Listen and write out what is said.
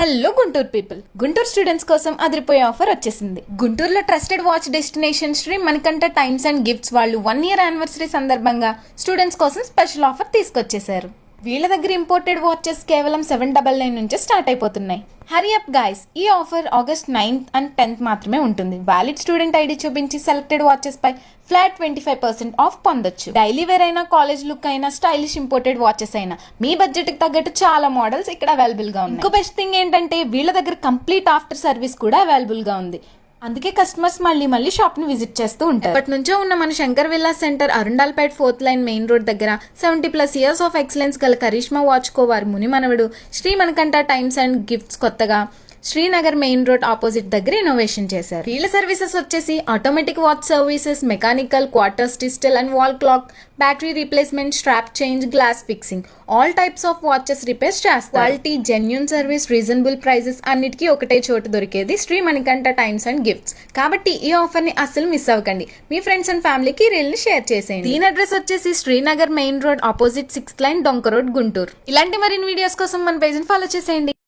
Hello Guntur people, Guntur students కోసం అదిరిపోయే offer వచ్చేసింది. గుంటూరులో trusted watch destination Shri Manikanta times and Gifts వాళ్ళు 1 year యానివర్సరీ సందర్భంగా స్టూడెంట్స్ కోసం స్పెషల్ ఆఫర్ తీసుకొచ్చేసారు. వీళ్ళ దగ్గర ఇంపోర్టెడ్ వాచెస్ కేవలం 799 నుంచే స్టార్ట్ అయిపోతున్నాయి. హరి అప్ గైస్, ఈ offer August 9th and 10th మాత్రమే ఉంటుంది. వ్యాలిడ్ స్టూడెంట్ ఐడి చూపించి సెలెక్టెడ్ వాచెస్ పై ఫ్లాట్ 25% ఆఫ్ పొందొచ్చు. డైలీ వేర్ అయినా, కాలేజ్ లుక్ అయినా, స్టైలిష్ ఇంపోర్టెడ్ వాచెస్ అయినా మీ బడ్జెట్ కి తగ్గట్టు చాలా మోడల్స్ ఇక్కడ అవైలబుల్ గా ఉన్నాయి. ఇంకో బెస్ట్ థింగ్ ఏంటంటే వీళ్ళ దగ్గర కంప్లీట్ ఆఫ్టర్ సర్వీస్ కూడా అవైలబుల్ గా ఉంది. అందుకే కస్టమర్స్ మళ్ళీ షాప్ ని విజిట్ చేస్తూ ఉంటారు. ఇప్పటి నుంచో ఉన్న మన Shankar villa centre Arundalpet 4th line main road దగ్గర 70+ years ఆఫ్ ఎక్సలెన్స్ గల కరిష్మా వాచ్ కో వారి ముని మనవడు Shri Manikanta times and gifts కొత్తగా శ్రీనగర్ మెయిన్ రోడ్ ఆపోజిట్ దగ్గర ఇన్నోవేషన్ చేశారు. వీళ్ళ సర్వీసెస్ వచ్చేసి automatic watch services, mechanical, quarters, digital and wall clock, battery replacement, strap change, glass fixing, all types of watches repairs చేస్తారు. Quality, genuine service, reasonable prices అన్నిటికీ ఒకటే చోటు దొరికేది Shri Manikanta times and gifts. కాబట్టి ఈ ఆఫర్ ని అస్సలు మిస్ అవ్వకండి. మీ ఫ్రెండ్స్ అండ్ ఫ్యామిలీకి రీల్ ని షేర్ చేసేయండి. దీని అడ్రస్ వచ్చేసి Srinagar main road opposite 6th line, డొంక రోడ్, గుంటూరు. ఇలాంటి మరిన్ని వీడియోస్ కోసం మన పేజ్ ని ఫాలో చేసేయండి.